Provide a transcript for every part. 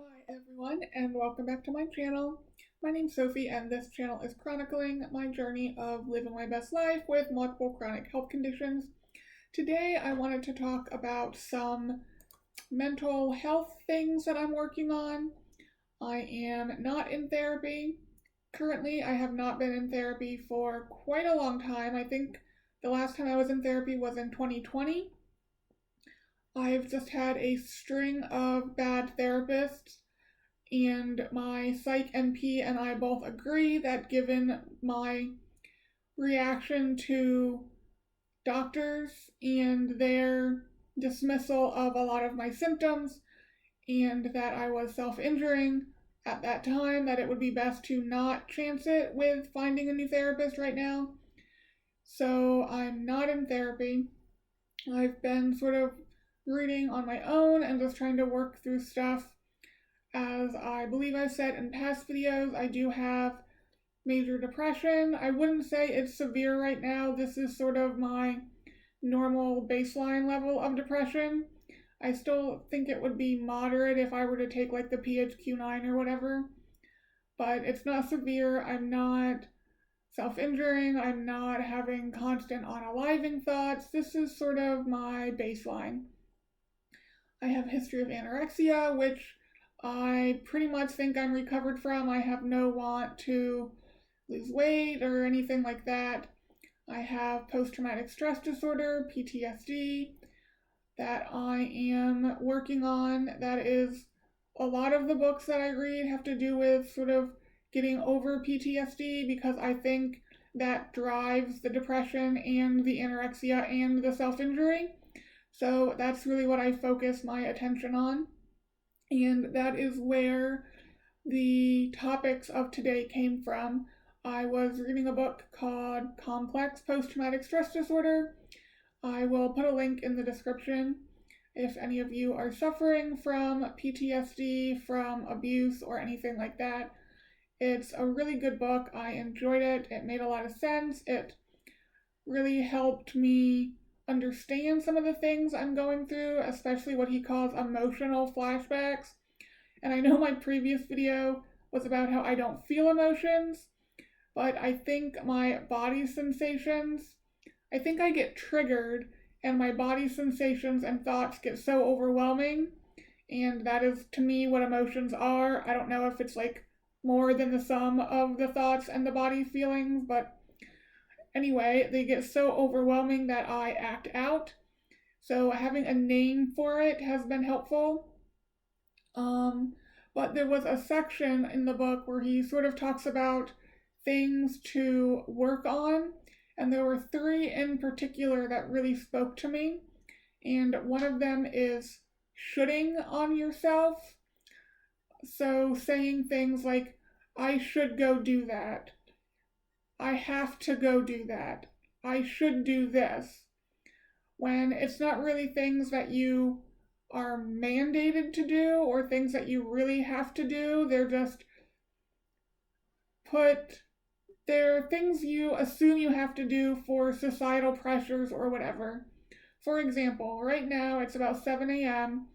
Hi everyone, and welcome back to my channel. My name's Sophie, and this channel is chronicling my journey of living my best life with multiple chronic health conditions. Today I wanted to talk about some mental health things that I'm working on. I am not in therapy. Currently, I have not been in therapy for quite a long time. I think the last time I was in therapy was in 2020. I've just had a string of bad therapists, and my psych NP and I both agree that given my reaction to doctors and their dismissal of a lot of my symptoms, and that I was self-injuring at that time, that it would be best to not chance it with finding a new therapist right now. So I'm not in therapy. I've been sort of reading on my own and just trying to work through stuff. As I believe I've said in past videos, I do have major depression. I wouldn't say it's severe right now. This is sort of my normal baseline level of depression. I still think it would be moderate if I were to take like the PHQ-9 or whatever, but it's not severe. I'm not self-injuring. I'm not having constant unaliving thoughts. This is sort of my baseline. I have a history of anorexia, which I pretty much think I'm recovered from. I have no want to lose weight or anything like that. I have post-traumatic stress disorder, PTSD, that I am working on. That is, a lot of the books that I read have to do with sort of getting over PTSD, because I think that drives the depression and the anorexia and the self-injury. So that's really what I focus my attention on. And that is where the topics of today came from. I was reading a book called Complex Post-Traumatic Stress Disorder. I will put a link in the description if any of you are suffering from PTSD, from abuse, or anything like that. It's a really good book. I enjoyed it. It made a lot of sense. It really helped me understand some of the things I'm going through, especially what he calls emotional flashbacks. And I know my previous video was about how I don't feel emotions, but I think my body sensations, I think I get triggered and my body sensations and thoughts get so overwhelming. And that is, to me, what emotions are. I don't know if it's like more than the sum of the thoughts and the body feelings, but anyway, they get so overwhelming that I act out. So having a name for it has been helpful. But there was a section in the book where he sort of talks about things to work on, and there were three in particular that really spoke to me. And one of them is shoulding on yourself. So saying things like, I should go do that. I have to go do that. I should do this. When it's not really things that you are mandated to do or things that you really have to do. They're things you assume you have to do for societal pressures or whatever. For example, right now it's about 7 a.m.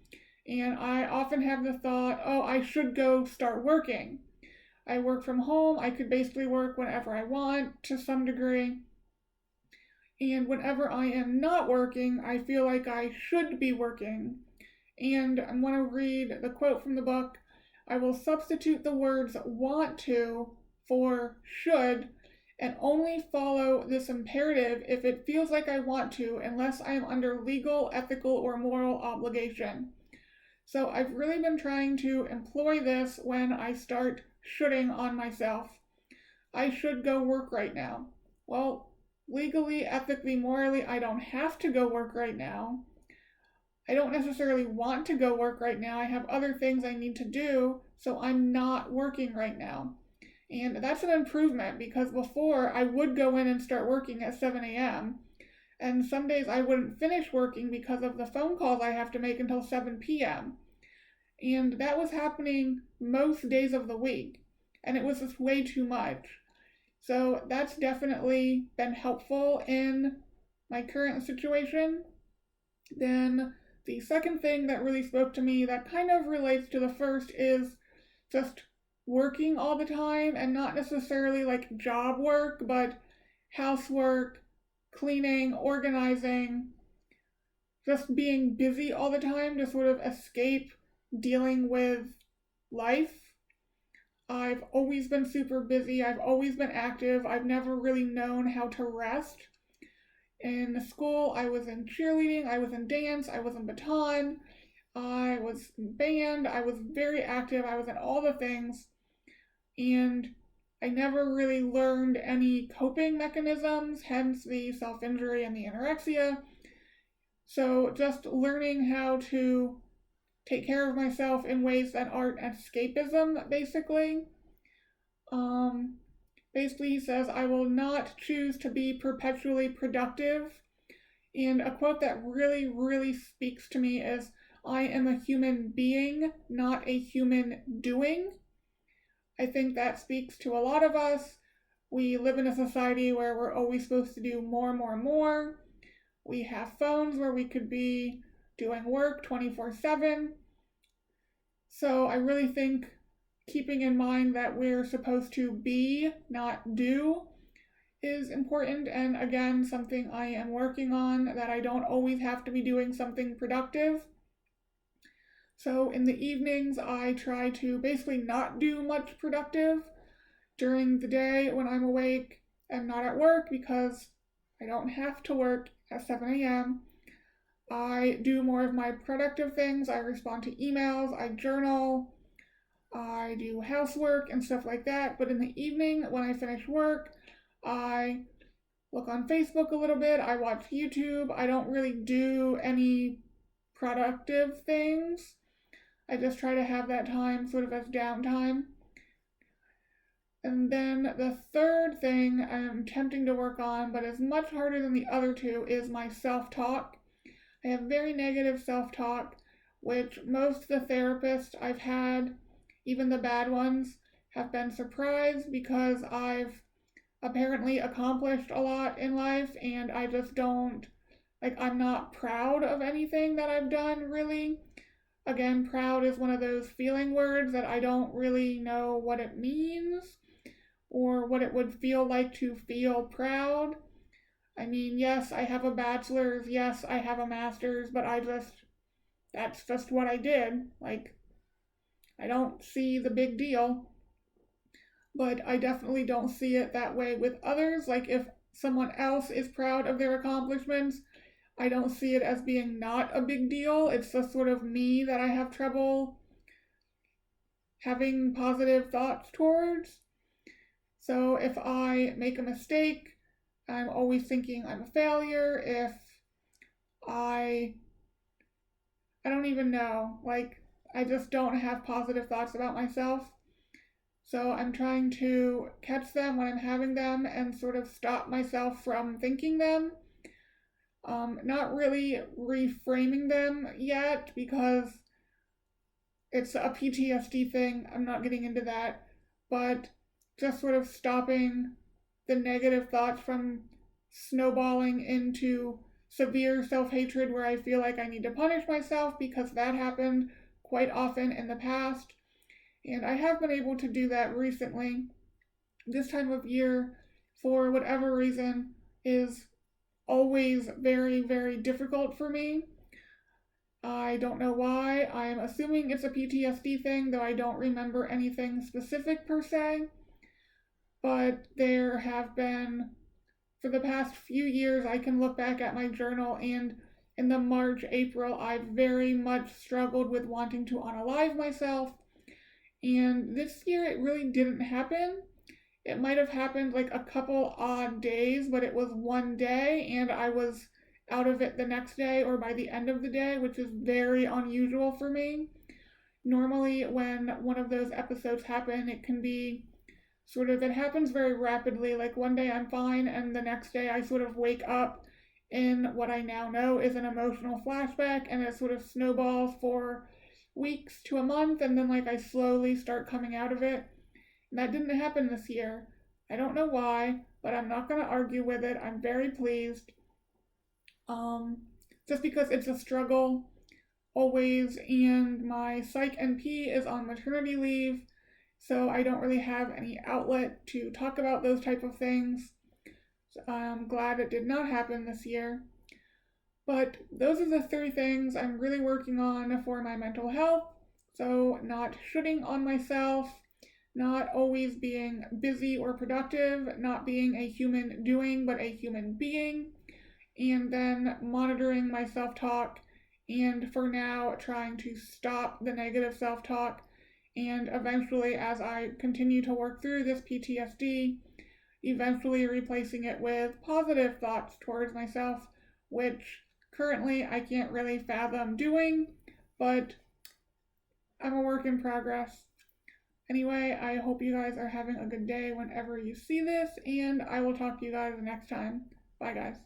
and I often have the thought, oh, I should go start working. I work from home. I could basically work whenever I want to some degree. And whenever I am not working, I feel like I should be working. And I'm going to read the quote from the book. I will substitute the words want to for should, and only follow this imperative if it feels like I want to, unless I am under legal, ethical, or moral obligation. So I've really been trying to employ this when I start shoulding on myself. I should go work right now. Well, legally, ethically, morally, I don't have to go work right now. I don't necessarily want to go work right now. I have other things I need to do, so I'm not working right now. And that's an improvement, because before I would go in and start working at 7 a.m. and some days I wouldn't finish working because of the phone calls I have to make until 7 p.m. And that was happening most days of the week, and it was just way too much. So that's definitely been helpful in my current situation. Then The second thing that really spoke to me that kind of relates to the first is just working all the time, and not necessarily like job work, but housework, cleaning, organizing, just being busy all the time to sort of escape dealing with life. I've always been super busy. I've always been active. I've never really known how to rest. In school, I was in cheerleading, I was in dance, I was in baton, I was in band, I was very active, I was in all the things, and I never really learned any coping mechanisms, hence the self-injury and the anorexia. So just learning how to take care of myself in ways that aren't escapism, basically. Basically, he says, I will not choose to be perpetually productive. And a quote that really, really speaks to me is, I am a human being, not a human doing. I think that speaks to a lot of us. We live in a society where we're always supposed to do more, more, more. We have phones where we could be doing work 24/7. So I really think keeping in mind that we're supposed to be, not do, is important, and again, something I am working on, that I don't always have to be doing something productive. So in the evenings, I try to basically not do much productive during the day when I'm awake and not at work, because I don't have to work at 7 a.m. I do more of my productive things. I respond to emails, I journal, I do housework and stuff like that. But in the evening, when I finish work, I look on Facebook a little bit, I watch YouTube. I don't really do any productive things. I just try to have that time sort of as downtime. And then the third thing I'm attempting to work on, but is much harder than the other two, is my self-talk. I have very negative self-talk, which most of the therapists I've had, even the bad ones, have been surprised, because I've apparently accomplished a lot in life, and I just don't, I'm not proud of anything that I've done, really. Again, proud is one of those feeling words that I don't really know what it means, or what it would feel like to feel proud. I mean, yes, I have a bachelor's, yes, I have a master's, but that's just what I did. I don't see the big deal. But I definitely don't see it that way with others. If someone else is proud of their accomplishments, I don't see it as being not a big deal. It's just sort of me that I have trouble having positive thoughts towards. So if I make a mistake, I'm always thinking I'm a failure. If I don't even know, I just don't have positive thoughts about myself. So I'm trying to catch them when I'm having them and sort of stop myself from thinking them. Not really reframing them yet, because it's a PTSD thing. I'm not getting into that, but just sort of stopping the negative thoughts from snowballing into severe self-hatred where I feel like I need to punish myself, because that happened quite often in the past. And I have been able to do that recently. This time of year, for whatever reason, is always very, very difficult for me. I don't know why. I'm assuming it's a PTSD thing, though I don't remember anything specific per se. But there have been, for the past few years, I can look back at my journal, and in the March, April, I've very much struggled with wanting to unalive myself. And this year it really didn't happen. It might have happened a couple odd days, but it was one day and I was out of it the next day or by the end of the day, which is very unusual for me. Normally when one of those episodes happen, it can be it happens very rapidly. One day I'm fine and the next day I sort of wake up in what I now know is an emotional flashback, and it sort of snowballs for weeks to a month, and then I slowly start coming out of it. And that didn't happen this year. I don't know why, but I'm not going to argue with it. I'm very pleased. Just because it's a struggle. always, and my psych NP is on maternity leave, so I don't really have any outlet to talk about those type of things. So I'm glad it did not happen this year. But those are the 3 things I'm really working on for my mental health. So not shooting on myself, not always being busy or productive, not being a human doing, but a human being, and then monitoring my self-talk, and for now trying to stop the negative self-talk, and eventually, as I continue to work through this PTSD, eventually replacing it with positive thoughts towards myself, which currently I can't really fathom doing, but I'm a work in progress. Anyway, I hope you guys are having a good day whenever you see this, and I will talk to you guys next time. Bye, guys.